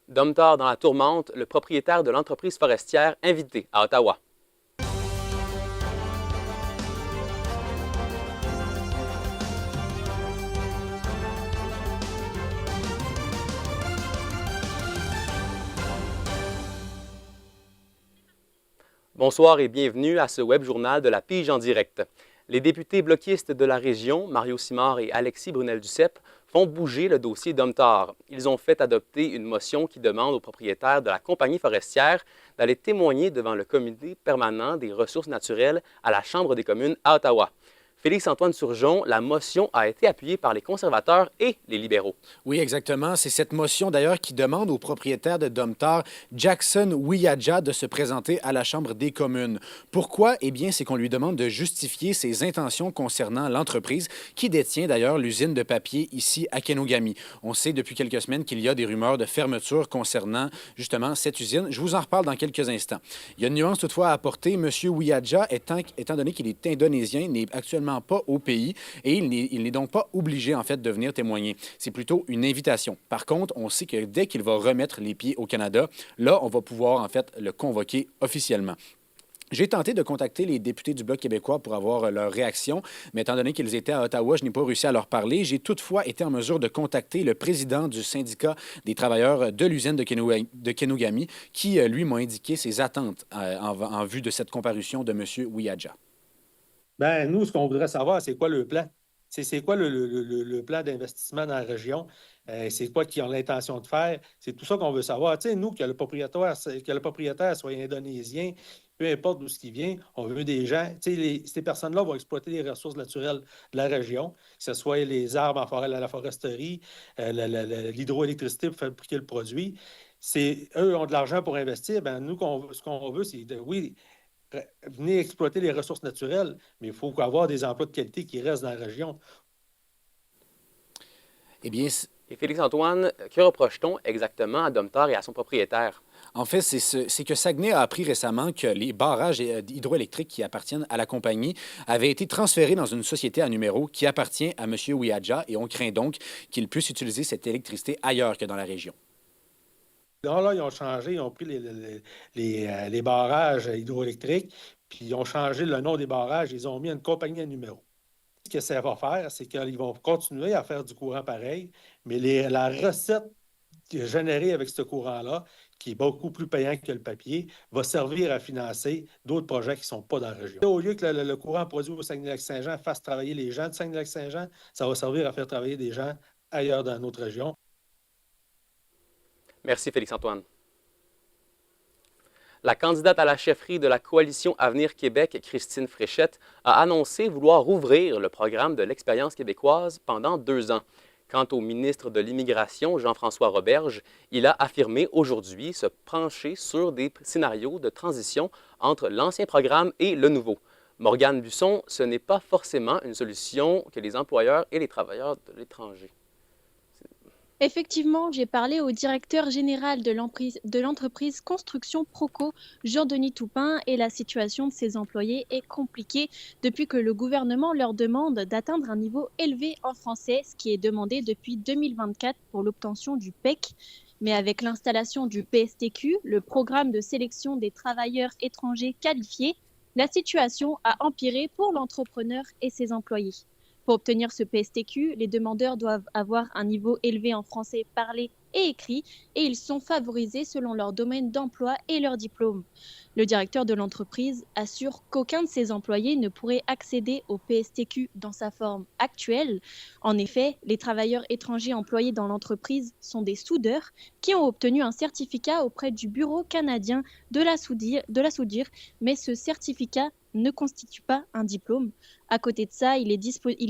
Domtar dans la tourmente, le propriétaire de l'entreprise forestière invité à Ottawa. Bonsoir et bienvenue à ce web journal de la Pige en direct. Les députés bloquistes de la région, Mario Simard et Alexis Brunel-Duceppe, font bouger le dossier Domtar. Ils ont fait adopter une motion qui demande aux propriétaires de la compagnie forestière d'aller témoigner devant le comité permanent des ressources naturelles à la Chambre des communes à Ottawa. Félix-Antoine Surgeon, la motion a été appuyée par les conservateurs et les libéraux. Oui, exactement. C'est cette motion d'ailleurs qui demande au propriétaire de Domtar, Jackson Wiyaja, de se présenter à la Chambre des communes. Pourquoi? Eh bien, c'est qu'on lui demande de justifier ses intentions concernant l'entreprise qui détient d'ailleurs l'usine de papier ici à Kenogami. On sait depuis quelques semaines qu'il y a des rumeurs de fermeture concernant justement cette usine. Je vous en reparle dans quelques instants. Il y a une nuance toutefois à apporter. M. Wiyaja, étant donné qu'il est indonésien, n'est actuellement pas au pays et il n'est donc pas obligé en fait de venir témoigner. C'est plutôt une invitation. Par contre, on sait que dès qu'il va remettre les pieds au Canada, là, on va pouvoir en fait le convoquer officiellement. J'ai tenté de contacter les députés du Bloc québécois pour avoir leur réaction, mais étant donné qu'ils étaient à Ottawa, je n'ai pas réussi à leur parler. J'ai toutefois été en mesure de contacter le président du syndicat des travailleurs de l'usine de Kenogami, qui, lui, m'a indiqué ses attentes en vue de cette comparution de M. Wiyaja. Ben, nous, ce qu'on voudrait savoir, c'est quoi le plan? C'est quoi le plan d'investissement dans la région? C'est quoi qu'ils ont l'intention de faire? C'est tout ça qu'on veut savoir. Tu sais, nous, que le propriétaire soit indonésien, peu importe d'où ce qui vient, on veut des gens. Tu sais, ces personnes-là vont exploiter les ressources naturelles de la région, que ce soit les arbres en forêt, la foresterie, l'hydroélectricité pour fabriquer le produit. Eux ont de l'argent pour investir. Ben, nous, ce qu'on veut, c'est oui, venir exploiter les ressources naturelles, mais il faut avoir des emplois de qualité qui restent dans la région. Eh bien, Et Félix-Antoine, que reproche-t-on exactement à Domtar et à son propriétaire? en fait, c'est que Saguenay a appris récemment que les barrages hydroélectriques qui appartiennent à la compagnie avaient été transférés dans une société à numéro qui appartient à M. Wiyaja et on craint donc qu'il puisse utiliser cette électricité ailleurs que dans la région. Là, ils ont changé, ils ont pris les barrages hydroélectriques, puis ils ont changé le nom des barrages, ils ont mis une compagnie à numéro. Ce que ça va faire, c'est qu'ils vont continuer à faire du courant pareil, mais la recette générée avec ce courant-là, qui est beaucoup plus payant que le papier, va servir à financer d'autres projets qui ne sont pas dans la région. Au lieu que le courant produit au Saguenay-Lac-Saint-Jean fasse travailler les gens de Saguenay-Lac-Saint-Jean, ça va servir à faire travailler des gens ailleurs dans notre région. Merci Félix-Antoine. La candidate à la chefferie de la coalition Avenir Québec, Christine Fréchette, a annoncé vouloir rouvrir le programme de l'expérience québécoise pendant 2 ans. Quant au ministre de l'Immigration, Jean-François Roberge, il a affirmé aujourd'hui se pencher sur des scénarios de transition entre l'ancien programme et le nouveau. Morgane Busson, ce n'est pas forcément une solution que les employeurs et les travailleurs de l'étranger. Effectivement, j'ai parlé au directeur général de l'entreprise Construction Proco, Jean-Denis Toupin, et la situation de ses employés est compliquée depuis que le gouvernement leur demande d'atteindre un niveau élevé en français, ce qui est demandé depuis 2024 pour l'obtention du PEC. Mais avec l'installation du PSTQ, le programme de sélection des travailleurs étrangers qualifiés, la situation a empiré pour l'entrepreneur et ses employés. Pour obtenir ce PSTQ, les demandeurs doivent avoir un niveau élevé en français parlé et écrit et ils sont favorisés selon leur domaine d'emploi et leur diplôme. Le directeur de l'entreprise assure qu'aucun de ses employés ne pourrait accéder au PSTQ dans sa forme actuelle. En effet, les travailleurs étrangers employés dans l'entreprise sont des soudeurs qui ont obtenu un certificat auprès du Bureau canadien de la soudure, mais ce certificat ne constitue pas un diplôme. À côté de ça, il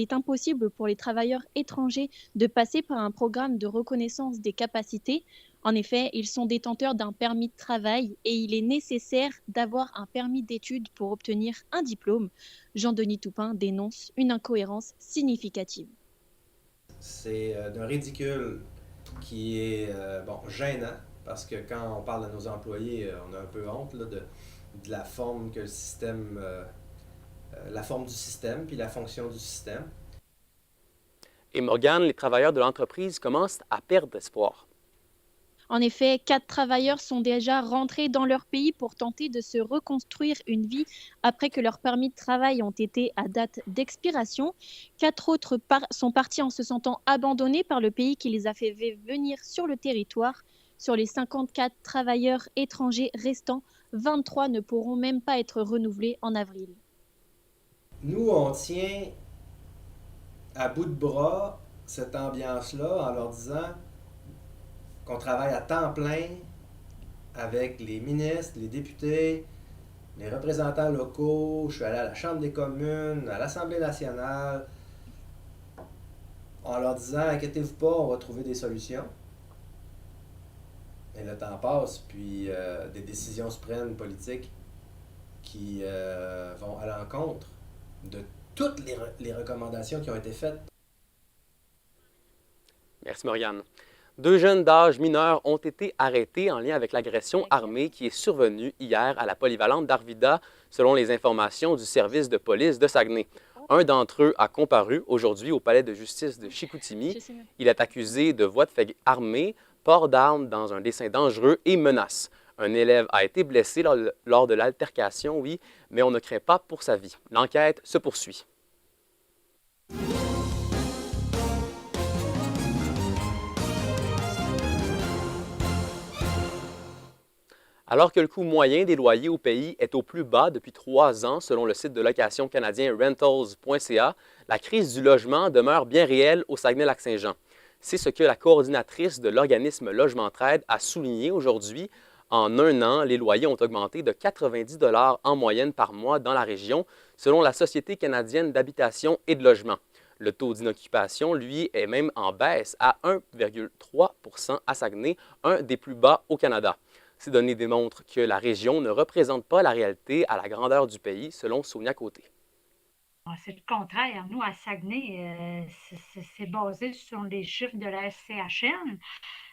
est impossible pour les travailleurs étrangers de passer par un programme de reconnaissance des capacités. En effet, ils sont détenteurs d'un permis de travail et il est nécessaire d'avoir un permis d'études pour obtenir un diplôme. Jean-Denis Toupin dénonce une incohérence significative. C'est d'un ridicule qui est gênant parce que quand on parle de nos employés, on a un peu honte là, de la forme que le système, la forme du système puis la fonction du système. Et Morgane, les travailleurs de l'entreprise commencent à perdre espoir. En effet, 4 travailleurs sont déjà rentrés dans leur pays pour tenter de se reconstruire une vie après que leurs permis de travail ont été à date d'expiration. 4 autres sont partis en se sentant abandonnés par le pays qui les a fait venir sur le territoire. Sur les 54 travailleurs étrangers restants, 23 ne pourront même pas être renouvelés en avril. Nous, on tient à bout de bras cette ambiance-là en leur disant qu'on travaille à temps plein avec les ministres, les députés, les représentants locaux. Je suis allé à la Chambre des communes, à l'Assemblée nationale, en leur disant « Inquiétez-vous pas, on va trouver des solutions ». Et le temps passe, puis des décisions se prennent politiques qui vont à l'encontre de toutes les recommandations qui ont été faites. Merci, Mauriane. 2 jeunes d'âge mineur ont été arrêtés en lien avec l'agression armée qui est survenue hier à la polyvalente d'Arvida, selon les informations du service de police de Saguenay. Un d'entre eux a comparu aujourd'hui au palais de justice de Chicoutimi. Il est accusé de voie de fait armée, port d'armes dans un dessein dangereux et menace. Un élève a été blessé lors de l'altercation, oui, mais on ne craint pas pour sa vie. L'enquête se poursuit. Alors que le coût moyen des loyers au pays est au plus bas depuis 3 ans, selon le site de location canadien rentals.ca, la crise du logement demeure bien réelle au Saguenay-Lac-Saint-Jean. C'est ce que la coordinatrice de l'organisme Logement Trade a souligné aujourd'hui. En 1 an, les loyers ont augmenté de 90 $ en moyenne par mois dans la région, selon la Société canadienne d'habitation et de logement. Le taux d'inoccupation, lui, est même en baisse à 1,3 % à Saguenay, un des plus bas au Canada. Ces données démontrent que la région ne représente pas la réalité à la grandeur du pays, selon Sonia Côté. C'est le contraire. Nous, à Saguenay, c'est basé sur les chiffres de la SCHN.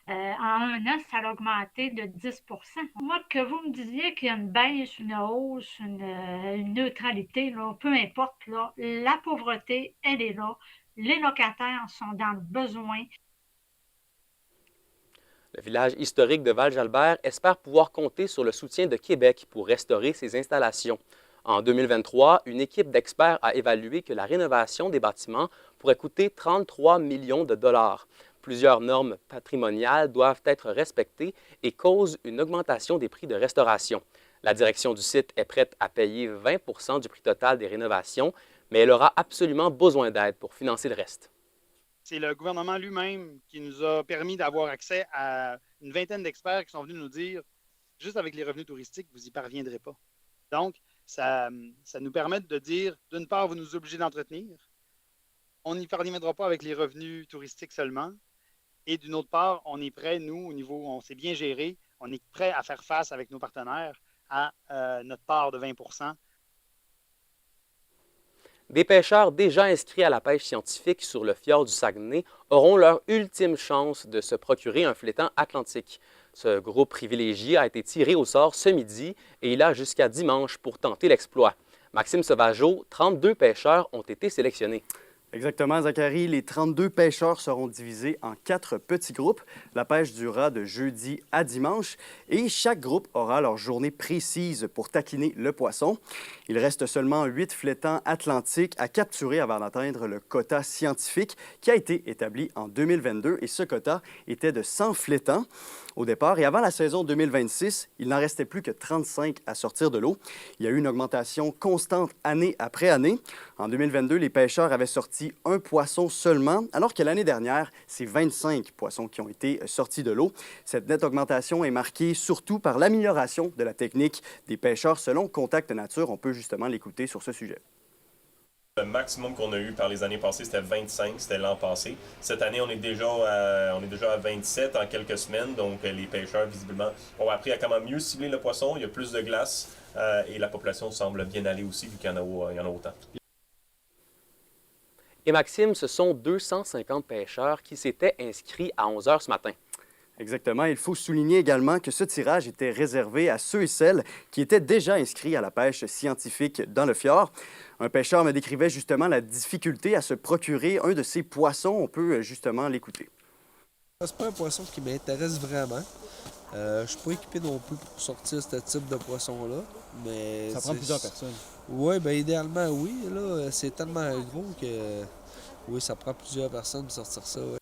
En 1 an, ça a augmenté de 10 %. Moi, que vous me disiez qu'il y a une baisse, une hausse, une neutralité, là, peu importe, là, la pauvreté, elle est là. Les locataires sont dans le besoin. Le village historique de Val-Jalbert espère pouvoir compter sur le soutien de Québec pour restaurer ses installations. En 2023, une équipe d'experts a évalué que la rénovation des bâtiments pourrait coûter 33 millions de dollars. Plusieurs normes patrimoniales doivent être respectées et causent une augmentation des prix de restauration. La direction du site est prête à payer 20 % du prix total des rénovations, mais elle aura absolument besoin d'aide pour financer le reste. C'est le gouvernement lui-même qui nous a permis d'avoir accès à une vingtaine d'experts qui sont venus nous dire, juste avec les revenus touristiques, vous n'y parviendrez pas. Donc, ça nous permet de dire, d'une part, vous nous obligez d'entretenir. On n'y parviendra pas avec les revenus touristiques seulement. Et d'une autre part, on est prêt, nous, au niveau où on s'est bien géré, on est prêt à faire face avec nos partenaires à notre part de 20 %. Des pêcheurs déjà inscrits à la pêche scientifique sur le fjord du Saguenay auront leur ultime chance de se procurer un flétan atlantique. Ce groupe privilégié a été tiré au sort ce midi et il a jusqu'à dimanche pour tenter l'exploit. Maxime Sauvageau, 32 pêcheurs ont été sélectionnés. Exactement, Zachary. Les 32 pêcheurs seront divisés en 4 petits groupes. La pêche durera de jeudi à dimanche et chaque groupe aura leur journée précise pour taquiner le poisson. Il reste seulement 8 flétans atlantiques à capturer avant d'atteindre le quota scientifique qui a été établi en 2022 et ce quota était de 100 flétans au départ. Et avant la saison 2026, il n'en restait plus que 35 à sortir de l'eau. Il y a eu une augmentation constante année après année. En 2022, les pêcheurs avaient sorti un poisson seulement, alors que l'année dernière, c'est 25 poissons qui ont été sortis de l'eau. Cette nette augmentation est marquée surtout par l'amélioration de la technique des pêcheurs selon Contact Nature. On peut justement l'écouter sur ce sujet. Le maximum qu'on a eu par les années passées, c'était 25, c'était l'an passé. Cette année, on est déjà à 27 en quelques semaines, donc les pêcheurs, visiblement, ont appris à comment mieux cibler le poisson. Il y a plus de glace et la population semble bien aller aussi, vu qu'il y en a autant. Et Maxime, ce sont 250 pêcheurs qui s'étaient inscrits à 11 h ce matin. Exactement. Il faut souligner également que ce tirage était réservé à ceux et celles qui étaient déjà inscrits à la pêche scientifique dans le fjord. Un pêcheur me décrivait justement la difficulté à se procurer un de ces poissons. On peut justement l'écouter. C'est pas un poisson qui m'intéresse vraiment. Je suis pas équipé non plus pour sortir ce type de poisson-là. Mais Ça prend plusieurs personnes. Oui, bien idéalement, oui. Là, c'est tellement gros que oui, ça prend plusieurs personnes pour sortir ça. Ouais.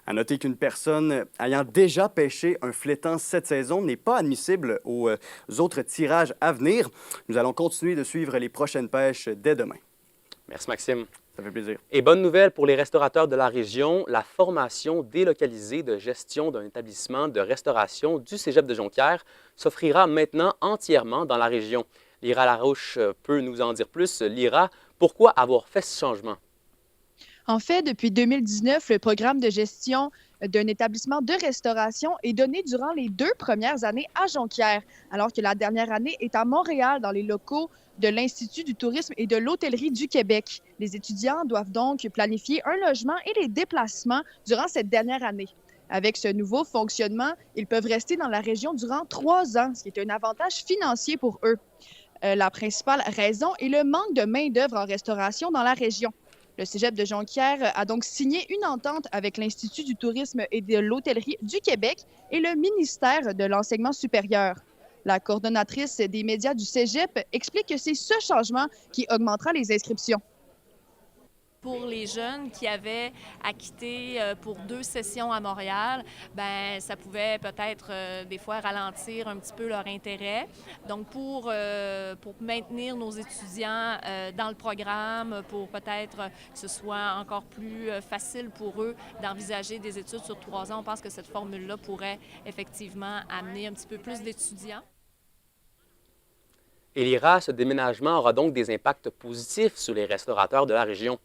À noter qu'une personne ayant déjà pêché un flétan cette saison n'est pas admissible aux autres tirages à venir. Nous allons continuer de suivre les prochaines pêches dès demain. Merci, Maxime. Ça fait plaisir. Et bonne nouvelle pour les restaurateurs de la région, la formation délocalisée de gestion d'un établissement de restauration du Cégep de Jonquière s'offrira maintenant entièrement dans la région. Lyra Larouche peut nous en dire plus. Lyra, pourquoi avoir fait ce changement? En fait, depuis 2019, le programme de gestion d'un établissement de restauration est donné durant les 2 premières années à Jonquière, alors que la dernière année est à Montréal, dans les locaux de l'Institut du tourisme et de l'hôtellerie du Québec. Les étudiants doivent donc planifier un logement et les déplacements durant cette dernière année. Avec ce nouveau fonctionnement, ils peuvent rester dans la région durant 3 ans, ce qui est un avantage financier pour eux. La principale raison est le manque de main-d'œuvre en restauration dans la région. Le Cégep de Jonquière a donc signé une entente avec l'Institut du tourisme et de l'hôtellerie du Québec et le ministère de l'Enseignement supérieur. La coordonnatrice des médias du Cégep explique que c'est ce changement qui augmentera les inscriptions. Pour les jeunes qui avaient acquitté pour 2 sessions à Montréal, ben ça pouvait peut-être des fois ralentir un petit peu leur intérêt. Donc pour maintenir nos étudiants dans le programme, pour peut-être que ce soit encore plus facile pour eux d'envisager des études sur 3 ans, on pense que cette formule-là pourrait effectivement amener un petit peu plus d'étudiants. Et Lyra, ce déménagement aura donc des impacts positifs sur les restaurateurs de la région.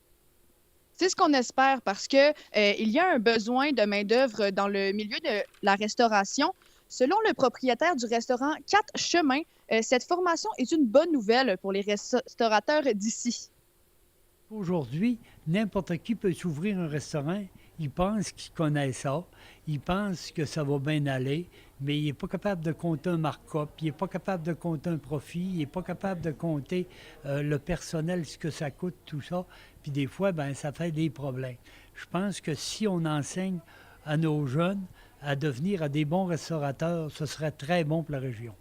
C'est ce qu'on espère parce qu'il y a un besoin de main-d'œuvre dans le milieu de la restauration. Selon le propriétaire du restaurant 4 Chemins, cette formation est une bonne nouvelle pour les restaurateurs d'ici. Aujourd'hui, n'importe qui peut s'ouvrir un restaurant. Il pense qu'il connaît ça. Il pense que ça va bien aller, mais il n'est pas capable de compter un markup, il n'est pas capable de compter un profit, il n'est pas capable de compter le personnel, ce que ça coûte, tout ça. Puis des fois, ben ça fait des problèmes. Je pense que si on enseigne à nos jeunes à devenir des bons restaurateurs, ce serait très bon pour la région.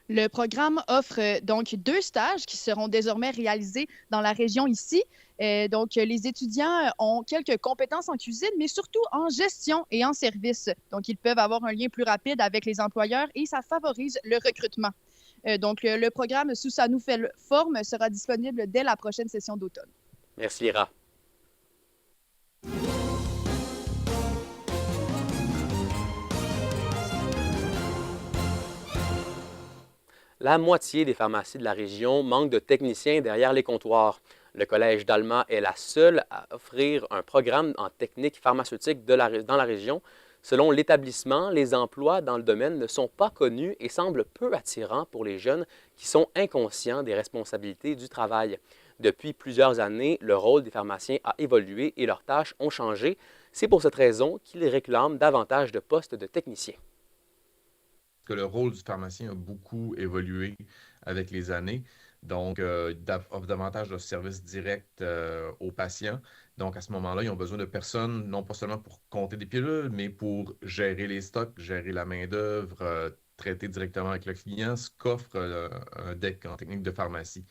Le programme offre donc 2 stages qui seront désormais réalisés dans la région ici. Donc, les étudiants ont quelques compétences en cuisine, mais surtout en gestion et en service. Donc, ils peuvent avoir un lien plus rapide avec les employeurs et ça favorise le recrutement. Donc, le programme sous sa nouvelle forme sera disponible dès la prochaine session d'automne. Merci, Lyra. La moitié des pharmacies de la région manquent de techniciens derrière les comptoirs. Le Collège d'Alma est la seule à offrir un programme en technique pharmaceutique dans la région. Selon l'établissement, les emplois dans le domaine ne sont pas connus et semblent peu attirants pour les jeunes qui sont inconscients des responsabilités du travail. Depuis plusieurs années, le rôle des pharmaciens a évolué et leurs tâches ont changé. C'est pour cette raison qu'ils réclament davantage de postes de techniciens. Que le rôle du pharmacien a beaucoup évolué avec les années. Donc, offre davantage de services directs aux patients. Donc, à ce moment-là, ils ont besoin de personnes, non pas seulement pour compter des pilules, mais pour gérer les stocks, gérer la main-d'œuvre, traiter directement avec le client, ce qu'offre un DEC en technique de pharmacie.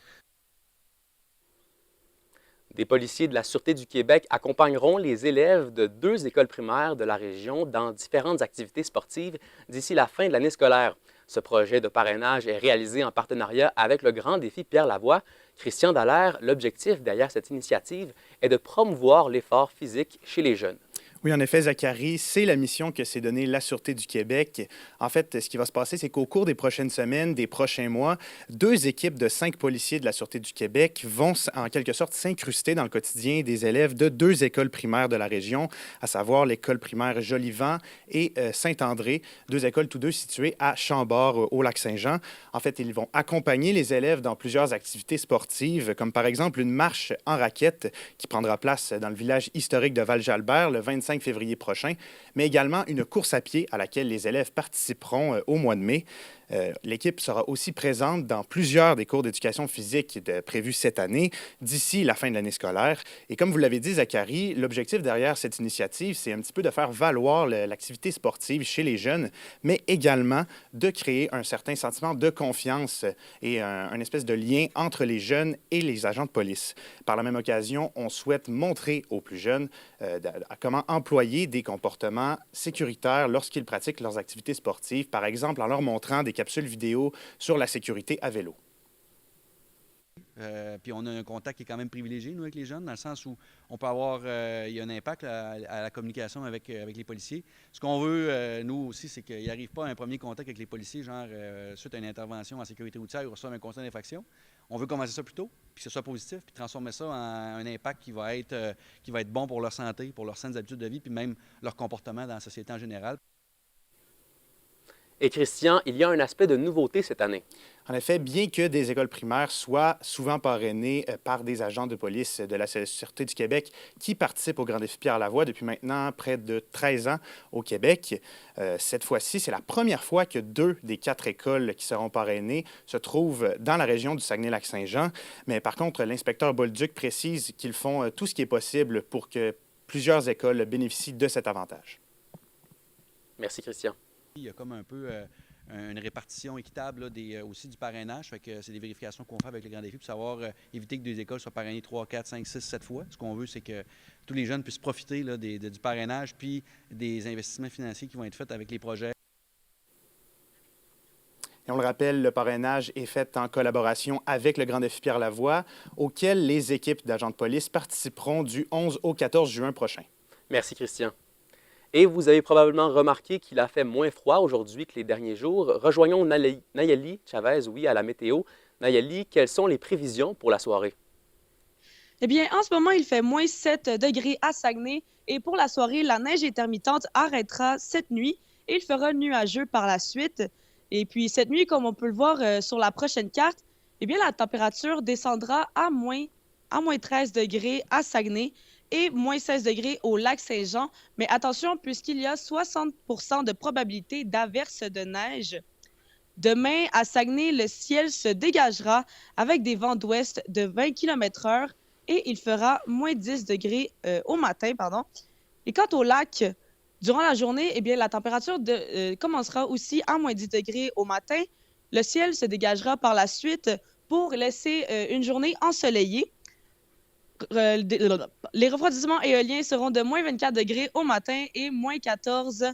Des policiers de la Sûreté du Québec accompagneront les élèves de 2 écoles primaires de la région dans différentes activités sportives d'ici la fin de l'année scolaire. Ce projet de parrainage est réalisé en partenariat avec le Grand Défi Pierre Lavoie. Christian Dallaire, l'objectif derrière cette initiative est de promouvoir l'effort physique chez les jeunes. Oui, en effet, Zachary, c'est la mission que s'est donnée la Sûreté du Québec. En fait, ce qui va se passer, c'est qu'au cours des prochaines semaines, des prochains mois, 2 équipes de 5 policiers de la Sûreté du Québec vont en quelque sorte s'incruster dans le quotidien des élèves de 2 écoles primaires de la région, à savoir l'école primaire Jolivent et Saint-André, 2 écoles tous 2 situées à Chambord, au Lac-Saint-Jean. En fait, ils vont accompagner les élèves dans plusieurs activités sportives, comme par exemple une marche en raquettes qui prendra place dans le village historique de Val-Jalbert le 25 février prochain, mais également une course à pied à laquelle les élèves participeront au mois de mai. L'équipe sera aussi présente dans plusieurs des cours d'éducation physique prévus cette année, d'ici la fin de l'année scolaire. Et comme vous l'avez dit, Zachary, l'objectif derrière cette initiative, c'est un petit peu de faire valoir l'activité sportive chez les jeunes, mais également de créer un certain sentiment de confiance et un espèce de lien entre les jeunes et les agents de police. Par la même occasion, on souhaite montrer aux plus jeunes comment employer des comportements sécuritaires lorsqu'ils pratiquent leurs activités sportives, par exemple en leur montrant des capsules vidéo sur la sécurité à vélo. Puis on a un contact qui est quand même privilégié, nous, avec les jeunes, dans le sens où on peut avoir, il y a un impact à la communication avec les policiers. Ce qu'on veut, nous aussi, c'est qu'il n'arrive pas à un premier contact avec les policiers, genre suite à une intervention en sécurité routière ou reçoivent un constat d'infraction. On veut commencer ça plus tôt, puis que ce soit positif, puis transformer ça en un impact qui va être bon pour leur santé, pour leurs saines habitudes de vie, puis même leur comportement dans la société en général. Et Christian, il y a un aspect de nouveauté cette année. En effet, bien que des écoles primaires soient souvent parrainées par des agents de police de la Sûreté du Québec qui participent au Grand Défi Pierre-Lavoie depuis maintenant près de 13 ans au Québec, cette fois-ci, c'est la première fois que 2 des 4 écoles qui seront parrainées se trouvent dans la région du Saguenay-Lac-Saint-Jean. Mais par contre, l'inspecteur Bolduc précise qu'ils font tout ce qui est possible pour que plusieurs écoles bénéficient de cet avantage. Merci, Christian. Il y a comme un peu une répartition équitable là, aussi du parrainage. Fait que c'est des vérifications qu'on fait avec les grands défis pour savoir éviter que des écoles soient parrainées 3, 4, 5, 6, 7 fois. Ce qu'on veut, c'est que tous les jeunes puissent profiter là, du parrainage puis des investissements financiers qui vont être faits avec les projets. Et on le rappelle, le parrainage est fait en collaboration avec le Grand Défi Pierre-Lavoie, auquel les équipes d'agents de police participeront du 11 au 14 juin prochain. Merci, Christian. Et vous avez probablement remarqué qu'il a fait moins froid aujourd'hui que les derniers jours. Rejoignons Nayeli Chavez, à la météo. Nayeli, quelles sont les prévisions pour la soirée? Eh bien, en ce moment, il fait moins 7 degrés à Saguenay. Et pour la soirée, la neige intermittente arrêtera cette nuit et il fera nuageux par la suite. Et puis, cette nuit, comme on peut le voir sur la prochaine carte, eh bien, la température descendra à moins 13 degrés à Saguenay et moins 16 degrés au lac Saint-Jean. Mais attention, puisqu'il y a 60 % de probabilité d'averse de neige. Demain, à Saguenay, le ciel se dégagera avec des vents d'ouest de 20 km/h et il fera moins 10 degrés au matin. Et quant au lac, durant la journée, eh bien, la température commencera aussi à moins 10 degrés au matin. Le ciel se dégagera par la suite pour laisser une journée ensoleillée. Les refroidissements éoliens seront de moins 24 degrés au matin et moins 14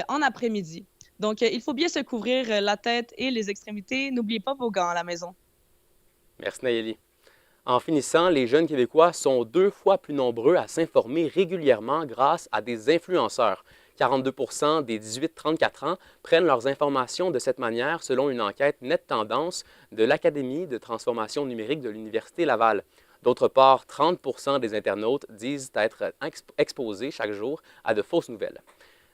en après-midi. Donc, il faut bien se couvrir la tête et les extrémités. N'oubliez pas vos gants à la maison. Merci, Nayeli. En finissant, les jeunes Québécois sont 2 fois plus nombreux à s'informer régulièrement grâce à des influenceurs. 42 % des 18-34 ans prennent leurs informations de cette manière selon une enquête Net Tendance de l'Académie de transformation numérique de l'Université Laval. D'autre part, 30 % des internautes disent être exposés chaque jour à de fausses nouvelles.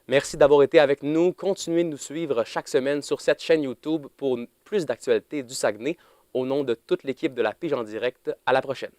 Merci d'avoir été avec nous. Continuez de nous suivre chaque semaine sur cette chaîne YouTube pour plus d'actualités du Saguenay. Au nom de toute l'équipe de la Pige en direct, à la prochaine.